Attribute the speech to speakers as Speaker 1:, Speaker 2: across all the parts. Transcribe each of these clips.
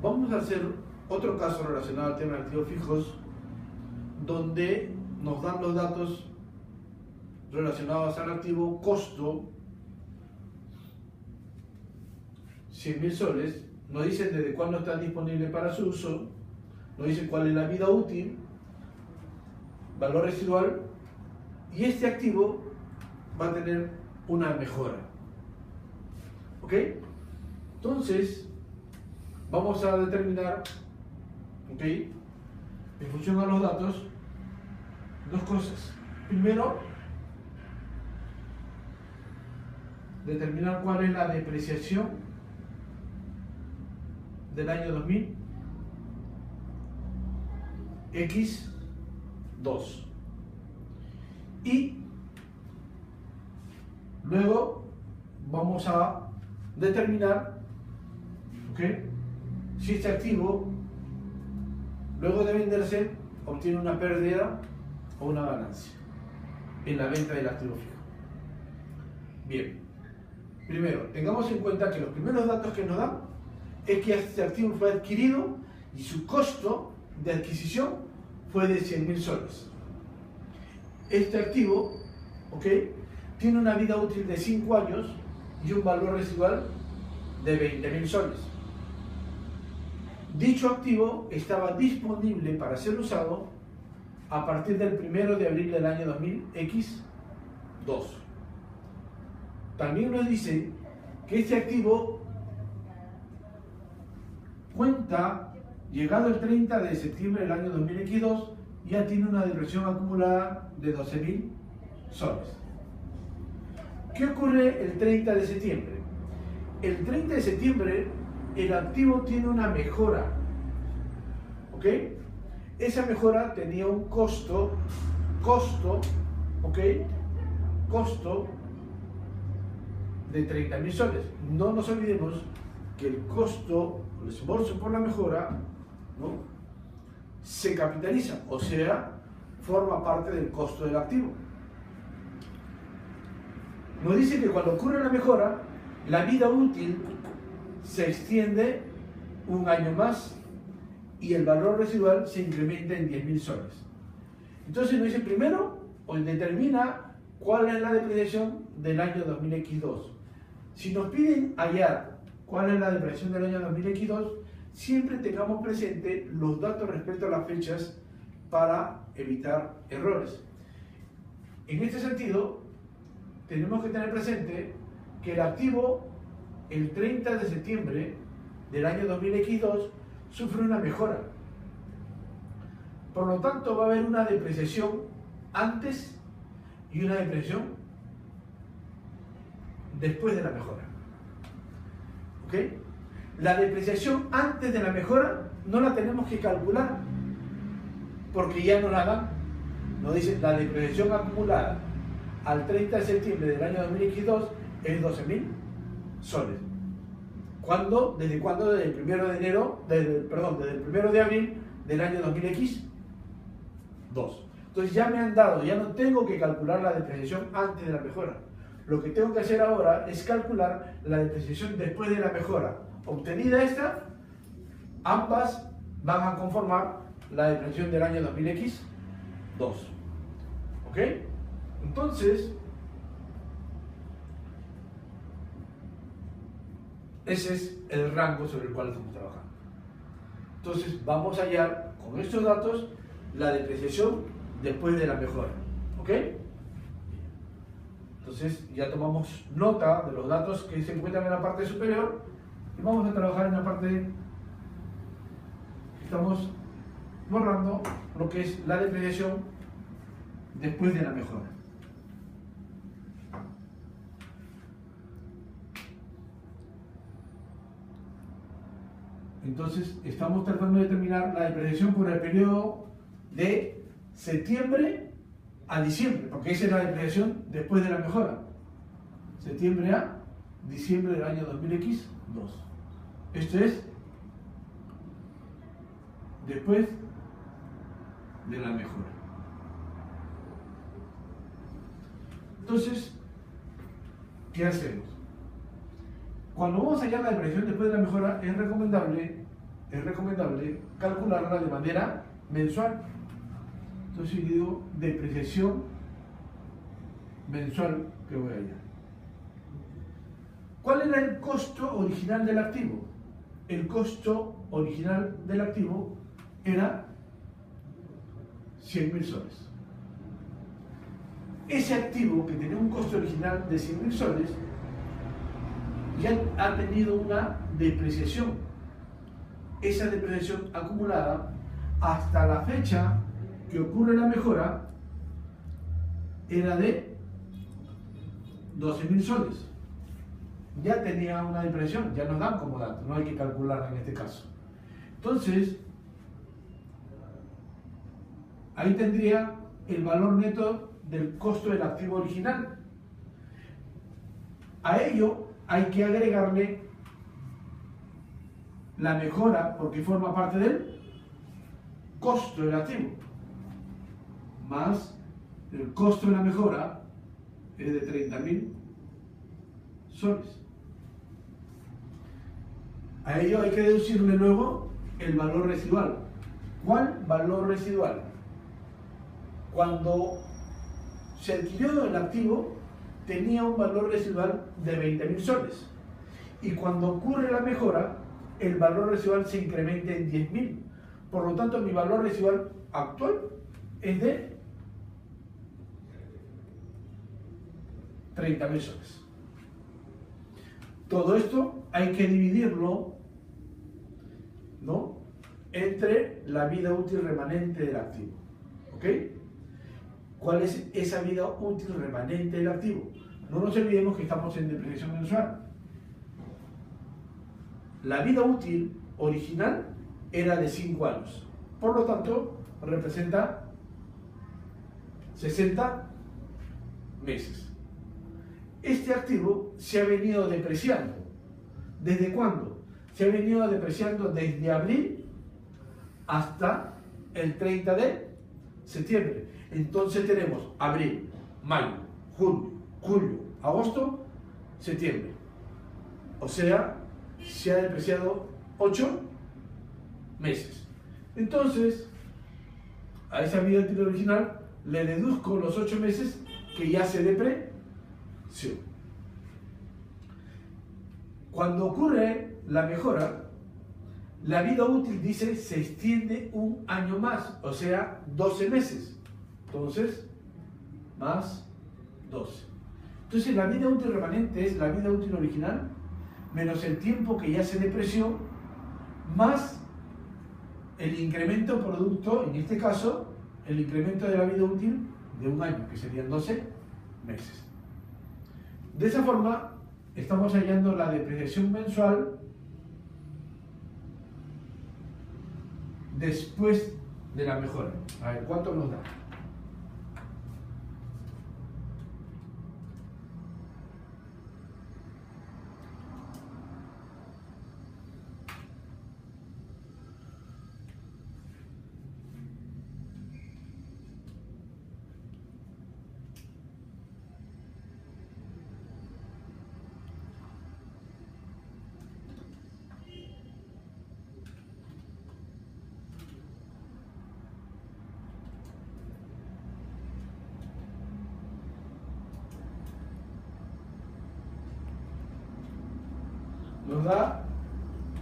Speaker 1: Vamos a hacer otro caso relacionado al tema de activos fijos, donde nos dan los datos relacionados al activo costo 100.000 soles, nos dicen desde cuándo está disponible para su uso, nos dicen cuál es la vida útil, valor residual, y este activo va a tener una mejora. ¿Ok? Entonces, vamos a determinar, ¿ok?, en función a los datos, dos cosas. Primero, determinar cuál es la depreciación del año 2000 X2, y luego vamos a determinar, ¿ok?, si este activo luego de venderse obtiene una pérdida o una ganancia en la venta del activo fijo. Bien, primero tengamos en cuenta que los primeros datos que nos dan es que este activo fue adquirido y su costo de adquisición fue de 100.000 soles. Este activo, ¿ok?, tiene una vida útil de 5 años y un valor residual de 20.000 soles. Dicho activo estaba disponible para ser usado a partir del 1 de abril del año 2000 X2. También nos dice que este activo cuenta, llegado el 30 de septiembre del año 2000 X2, ya tiene una depreciación acumulada de 12.000 soles. ¿Qué ocurre el 30 de septiembre? El 30 de septiembre el activo tiene una mejora, ¿ok? Esa mejora tenía un costo, ¿ok?, costo de 30.000 soles. No nos olvidemos que el costo, el esfuerzo por la mejora, ¿no?, se capitaliza, o sea, forma parte del costo del activo. Nos dice que cuando ocurre la mejora, la vida útil se extiende un año más y el valor residual se incrementa en 10.000 soles. Entonces nos dice primero, o determina cuál es la depreciación del año 2000 X2. Si nos piden hallar cuál es la depreciación del año 2000 X2, siempre tengamos presente los datos respecto a las fechas para evitar errores. En este sentido, tenemos que tener presente que el activo, el 30 de septiembre del año 2000 X2, sufre una mejora. Por lo tanto, va a haber una depreciación antes y una depreciación después de la mejora. ¿Ok? La depreciación antes de la mejora no la tenemos que calcular porque ya no la dan. Nos dice la depreciación acumulada al 30 de septiembre del año 2002 es 12.000 soles. ¿Cuándo? ¿Desde cuándo? Desde el 1 de enero, desde el 1 de abril del año 2000X2. Entonces ya me han dado, ya no tengo que calcular la depreciación antes de la mejora. Lo que tengo que hacer ahora es calcular la depreciación después de la mejora. Obtenida esta, ambas van a conformar la depreciación del año 2000X2. ¿Ok? Entonces, ese es el rango sobre el cual estamos trabajando. Entonces, vamos a hallar con estos datos la depreciación después de la mejora. ¿Ok? Entonces, ya tomamos nota de los datos que se encuentran en la parte superior y vamos a trabajar en la parte que estamos borrando, lo que es la depreciación después de la mejora. Entonces, estamos tratando de determinar la depreciación por el periodo de septiembre a diciembre, porque esa es la depreciación después de la mejora. Septiembre a diciembre del año 2000X2. Esto es después de la mejora. Entonces, ¿qué hacemos? Cuando vamos a hallar la depreciación después de la mejora, es recomendable es recomendable calcularla de manera mensual. Entonces yo digo depreciación mensual que voy allá. ¿Cuál era el costo original del activo? El costo original del activo era 100.000 soles. Ese activo que tenía un costo original de 100.000 soles ya ha tenido una depreciación. Esa depreciación acumulada hasta la fecha que ocurre la mejora era de 12.000 soles. Ya tenía una depreciación, ya nos dan como dato, no hay que calcularla en este caso. Entonces, ahí tendría el valor neto del costo del activo original. A ello hay que agregarle la mejora, porque forma parte del costo del activo, más el costo de la mejora es de 30.000 soles. A ello hay que deducirle luego el valor residual. ¿Cuál valor residual? Cuando se adquirió el activo tenía un valor residual de 20.000 soles y cuando ocurre la mejora el valor residual se incrementa en 10.000. Por lo tanto mi valor residual actual es de 30.000 soles. Todo esto hay que dividirlo, ¿no?, entre la vida útil remanente del activo. ¿Ok? ¿Cuál es esa vida útil remanente del activo? No nos olvidemos que estamos en depreciación mensual. La vida útil original era de 5 años. Por lo tanto, representa 60 meses. Este activo se ha venido depreciando. ¿Desde cuándo? Se ha venido depreciando desde abril hasta el 30 de septiembre. Entonces tenemos abril, mayo, junio, julio, agosto, septiembre. O sea, se ha depreciado 8 meses. Entonces, a esa vida útil original le deduzco los 8 meses que ya se depreció. Cuando ocurre la mejora, la vida útil, dice, se extiende un año más, o sea, 12 meses. Entonces, más 12. Entonces, la vida útil remanente es la vida útil original menos el tiempo que ya se depreció, más el incremento producto, en este caso, el incremento de la vida útil de un año, que serían 12 meses. De esa forma, estamos hallando la depreciación mensual después de la mejora. A ver, ¿cuánto nos da? Nos da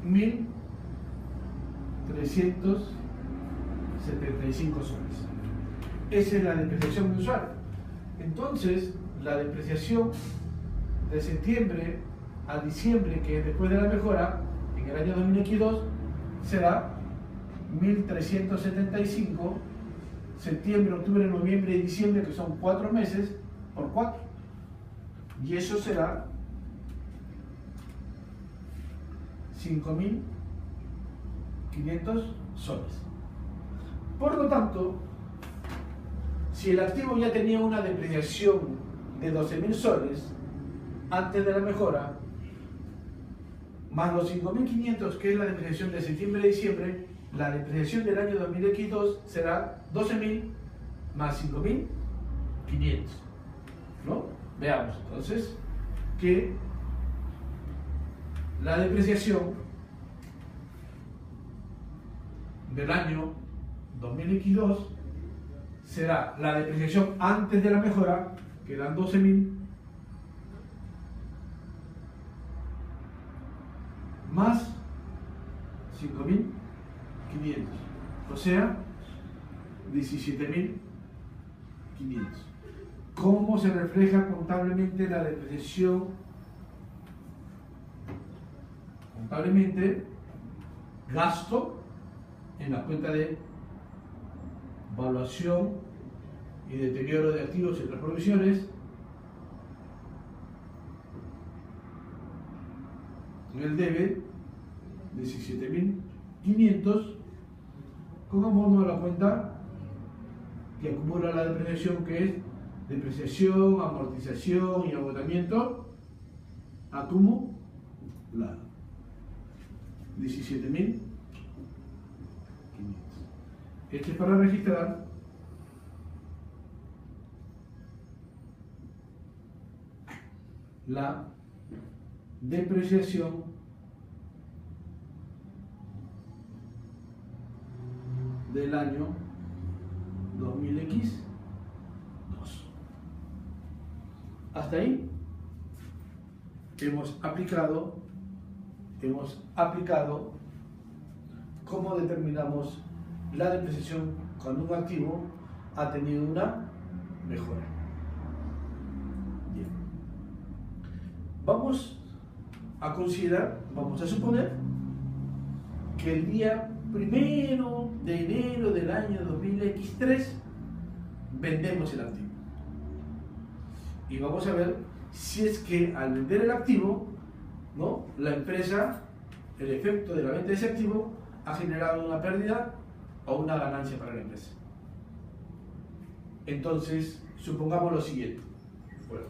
Speaker 1: 1.375 soles. Esa es la depreciación mensual. Entonces, la depreciación de septiembre a diciembre, que es después de la mejora, en el año 2022, será 1.375, septiembre, octubre, noviembre y diciembre, que son 4 meses, por 4. Y eso será 5.500 soles. Por lo tanto, si el activo ya tenía una depreciación de 12.000 soles antes de la mejora, más los 5.500 que es la depreciación de septiembre a diciembre, la depreciación del año 2022 será 12.000 más 5.500, ¿no? Veamos entonces que la depreciación del año 2022 será la depreciación antes de la mejora, que eran 12.000, más 5.500, o sea, 17.500. ¿Cómo se refleja contablemente la depreciación? Contablemente, gasto en la cuenta de evaluación y deterioro de activos y otras provisiones, en el debe 17.500 con abono a la cuenta que acumula la depreciación, que es depreciación, amortización y agotamiento acumulado. 17.500. Este es para registrar la depreciación del año 2000X2. Hasta ahí hemos aplicado cómo determinamos la depreciación cuando un activo ha tenido una mejora. Bien. Vamos a suponer que el día 1 de enero del año 2000X3 vendemos el activo. Y vamos a ver si es que al vender el activo, ¿no?, la empresa, el efecto de la venta de ese activo ha generado una pérdida o una ganancia para la empresa. Entonces, supongamos lo siguiente. Bueno,